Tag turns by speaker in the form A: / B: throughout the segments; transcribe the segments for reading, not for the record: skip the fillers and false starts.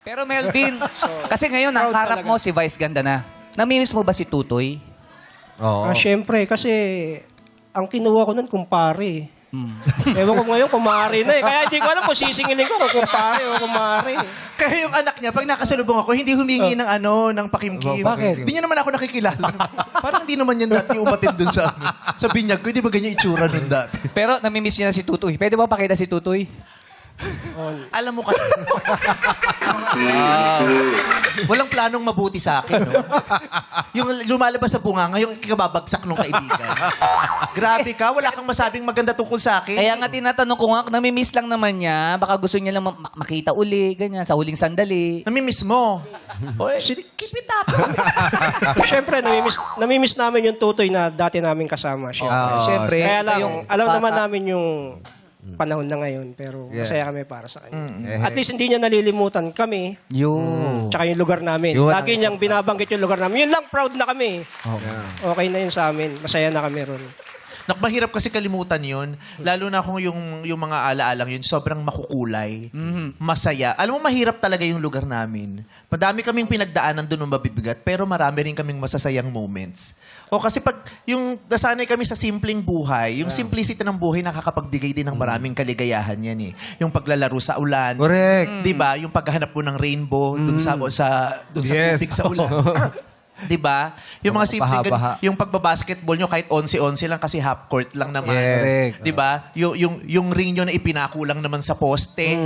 A: Pero Melvin, kasi ngayon ang
B: proud
A: harap
B: talaga.
A: mo si Vice ganda na. Namimiss mo ba si Tutoy?
C: Oo.
B: Siyempre, kasi ang kinuha ko nun, kumpare. Ewan ko ngayon, kumare na eh. Kaya hindi ko alam kung sisingilin ko kung kumpare o kumare.
D: Kaya yung anak niya, pag nakasalubong ako, hindi humingi ng ng pakimkim.
C: Bakit?
D: Hindi niya naman ako nakikilala. Parang hindi naman yan dati umatid dun sa binyag ko. Hindi ba ganyan itsura nun dati?
A: Pero namimiss niya na si Tutoy. Pwede ba pakita si Tutoy?
D: Alam mo kasi... Walang planong mabuti sa akin, no? Yung lumalabas sa bunganga, yung ikababagsak ng kaibigan. Grabe ka, wala kang masabing maganda tungkol sa akin.
A: Kaya nga tinatanong ko nga, namimiss lang naman niya. Baka gusto niya lang makita uli, ganyan, sa huling sandali.
D: Namimiss mo. Oy, keep it up.
B: Siyempre, namimiss namin yung tutoy na dati namin kasama.
A: Siyempre.
B: Kaya lang,
A: yung
B: alam
A: bata.
B: naman namin yung panahon na ngayon, pero
C: Yeah.
B: masaya kami para sa kanya.
C: Eh.
B: At least hindi niya nalilimutan kami,
A: Yun.
B: tsaka yung lugar namin.
C: Yun.
B: Lagi niyang binabanggit yung lugar namin. Yun lang, proud na kami. Okay na yun sa amin. Masaya na kami ron.
D: Mahirap kasi kalimutan yun. Lalo na kung yung mga alaalang yun, sobrang makukulay. Masaya. Alam mo, mahirap talaga yung lugar namin. Madami kaming pinagdaanan doon ng mabibigat, pero marami rin kaming masasayang moments. O kasi pag yung nasanay kami sa simpleng buhay, yung simplicity ng buhay nakakapagbigay din ng maraming kaligayahan yan eh. Yung paglalaro sa ulan.
C: Correct.
D: 'Di ba? Yung paghahanap mo ng rainbow dun sa
C: Yes.
D: tubig sa ulan. 'Di ba? Yung mga simpleng
C: Baha-baha.
D: yung pagbabasketball nyo kahit 11-11 lang kasi half court lang naman.
C: Yes.
D: 'Di ba? Yung ring nyo na ipinako lang naman sa poste.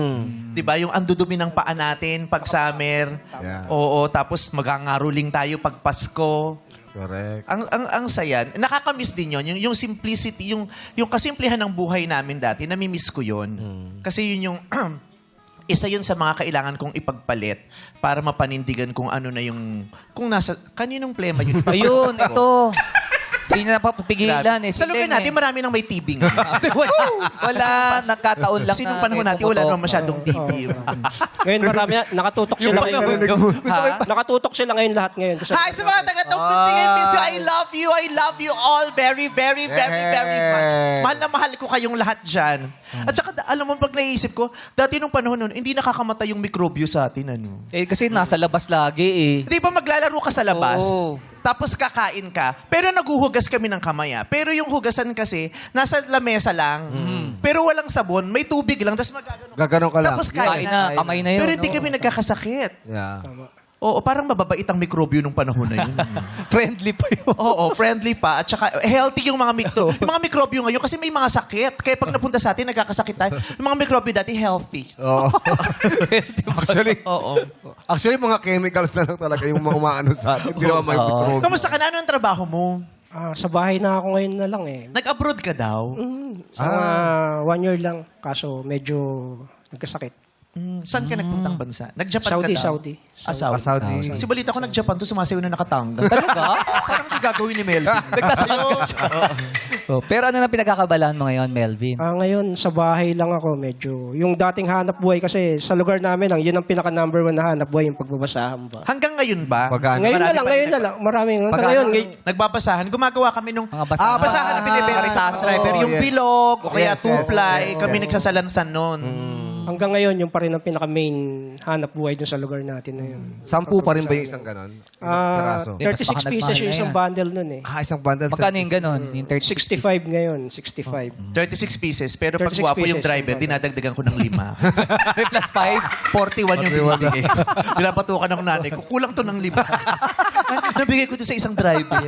D: 'Di ba? Yung andudumi ng paa natin pag summer.
C: Yeah.
D: Oo, tapos magangaruling tayo pag Pasko.
C: Correct.
D: Ang saya. Nakakamiss din 'yon, yung simplicity, yung kasimplihan ng buhay namin dati, namimiss ko 'yon. Kasi yun yung isa yun sa mga kailangan kong ipagpalit para mapanindigan kung ano na yung kung nasa kaninong plema yun.
A: Ayun, ito. Hindi na papapigilan eh.
D: Sa lugar natin, marami nang may TV ngayon.
A: Wala, nagkataon lang
D: Kasi nung
A: na
D: panahon
A: may
D: natin, wala
A: pumutok.
D: naman masyadong TV.
B: Ngayon marami na, nakatutok sila ngayon. Nakatutok sila ngayon lahat ngayon.
D: Hi sa mga taga-tungtuntingin, miss you. I love you. I love you all very, very, very, very much. Mahal na mahal ko kayong lahat dyan. At saka, alam mo, pag naisip ko, dati nung panahon nun, hindi nakakamatay yung mikrobyo sa atin. Ano?
A: Eh, kasi nasa labas lagi eh.
D: Di ba maglalaro ka sa labas?
A: Oo.
D: Tapos kakain ka. Pero naguhugas kami ng kamay. Pero yung hugasan kasi, nasa lamesa lang. Pero walang sabon. May tubig lang. Tapos magagano.
C: Gaganon ka lang.
D: Tapos
A: Kain na, kamay na yun.
D: Pero hindi
A: no?
D: kami nagkakasakit.
C: Yeah.
D: Oo, parang mababait ang mikrobyo nung panahon na yun.
A: Friendly pa yun.
D: Oo, friendly pa. At saka healthy yung mga yung mga mikrobyo ngayon kasi may mga sakit. Kaya pag napunta sa atin, nagkakasakit tayo. Yung mga mikrobyo dati, healthy.
C: Oo.
D: Oo.
C: Actually, mga chemicals na lang talaga yung mga umaano sa atin. Hindi naman may microbe.
D: Kamusta ka na? Ano ang trabaho mo?
B: Sa bahay na ako ngayon na lang eh.
D: Nag-abroad ka daw?
B: Sa 1 year lang, kaso medyo nagkasakit.
D: Saan ka nagpuntang bansa? Nag-Japan ka daw?
B: Saudi.
C: Saudi.
D: Kasi balita ko nag-Japan to, sumasayo na nakatanga.
A: Talaga?
D: Parang di gagawin ni Melvin.
A: Oh, pero ano na pinagkakabalaan mo ngayon, Melvin?
B: Ngayon, sa bahay lang ako, medyo. Yung dating hanap buhay kasi sa lugar namin, yun ang pinaka-number 1 na hanap buhay, yung pagbabasahan ba.
D: Hanggang ngayon ba?
C: Pagkaan.
B: Ngayon na
D: Marami
B: lang,
D: pa
B: ngayon
D: rin
B: na lang. Maraming. Hanggang
D: Pag
B: ngayon,
D: nagbabasahan, gumagawa kami nung
A: Mga basahan.
D: basahan na binibenta sa
A: Karisaso.
D: driver. Yung
C: Yes.
D: bilog o kaya
C: Yes, yes,
D: two-ply.
C: yes.
D: Kami nagsasalansan noon.
B: hanggang ngayon, yung pa rin ang pinaka-main hanap buhay dun sa lugar natin na yun.
C: 10 pa rin ba yung isang ganon? Peraso.
B: 36
A: baka
B: pieces
A: nagmahal
B: yung
A: na
B: isang
A: yan.
B: bundle nun eh.
C: Isang bundle.
A: Magkano yung ganon? Yung 36?
B: 65 ngayon, 65.
D: 36 pieces. Pero pag
B: 36
D: gwapo yung
B: pieces
D: driver,
B: yung
D: dinadagdagan ko ng 5.
A: May plus 5?
D: 41 yung binibigay ko. Pinapatukan ng nanay ko. Kulang to ng 5. Nabigay ko to sa isang driver.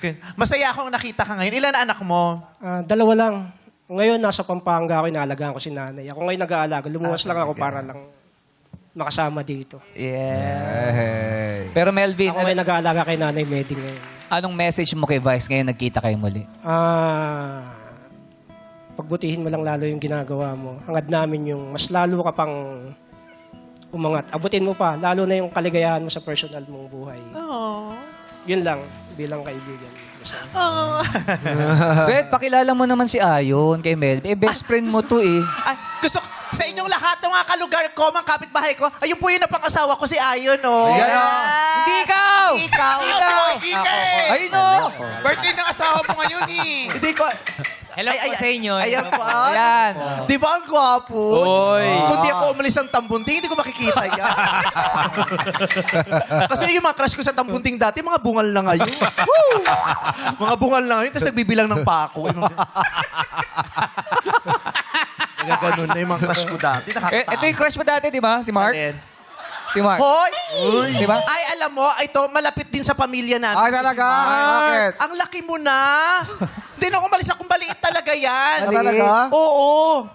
D: Okay. Masaya akong nakita ka ngayon. Ilan na anak mo?
B: 2 lang. Ngayon, nasa Pampanga ako, inaalagaan ko si nanay. Ako ngayon nag-aalaga. Lumuwas lang ako para lang makasama dito.
D: Yeah.
C: Hey.
A: Pero Melvin,
B: Ako ngayon nag-aalaga kay nanay Meding ngayon.
A: anong message mo kay Vice ngayon nagkita kayo muli?
B: Pagbutihin mo lang lalo yung ginagawa mo. Hangad namin yung mas lalo ka pang umangat. Abutin mo pa, lalo na yung kaligayahan mo sa personal mong buhay.
D: Oh.
B: Yun lang, bilang kaibigan.
D: Oh.
A: Bet, pakilala mo naman si Ayon kay Melvin. Eh, best friend mo to eh.
D: Ay, gusto ko, sa inyong lahat ng mga kalugar ko, mga kapitbahay ko, ayun po yung napang-asawa ko si Ayon, oh.
A: Ayan, oh. Hindi ikaw!
D: Hindi ikaw!
A: Ayun o!
E: Birthday ng asawa mo ngayon eh.
D: Hindi ko,
E: Hello po sa inyo.
D: Ayan po.
A: Ayan.
D: Di ba ang gwapo?
E: Oy.
D: Kung di ako umalis ng Tambunting, hindi ko makikita yan. Kasi yung mga crush ko sa Tambunting dati, mga bungal na ngayon. Mga bungal na ngayon, tapos nagbibilang ng pako. Ganun na yung mga crush ko dati.
A: Ito yung crush mo dati, di ba? Si Mark?
D: Alin?
A: Si Mark.
D: Hoy!
A: Di ba?
D: Ay, alam mo, ito, malapit din sa pamilya namin.
C: Ay, talaga? Bakit?
D: Ang laki mo na. Hindi na umalis akong baliit talaga yan.
C: Ah, talaga?
D: Oo.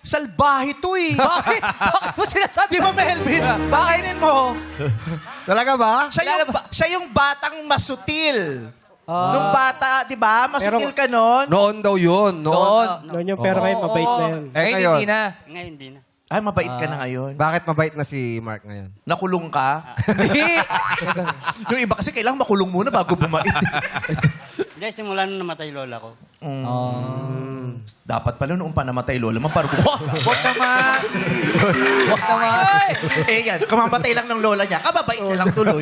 D: Salbahe to eh.
A: Bakit? Bakit mo sinasabi?
D: Di ba, Melvin? Bakainin mo.
C: Talaga ba?
D: Siya yung batang masutil. Nung bata, di ba? Masutil ka nun.
C: Noon daw yun. Noon.
B: Noon yung pero ngayon, mabait na yun.
C: Eh,
A: Ngayon,
C: ngayon.
A: hindi na.
E: Ngayon, hindi na.
D: Ay, mabait ka na ngayon.
C: Bakit mabait na si Mark ngayon?
D: Nakulong ka.
A: Hindi.
D: Yung iba kasi kailangan makulong muna bago bumait.
E: Hindi, simula nung namatay lola ko.
D: Dapat pala noong pa namatay lola mo, parang
A: Huwag naman. Huwag naman.
D: eh yan, kamamatay lang ng lola niya, kababait niya lang tuloy.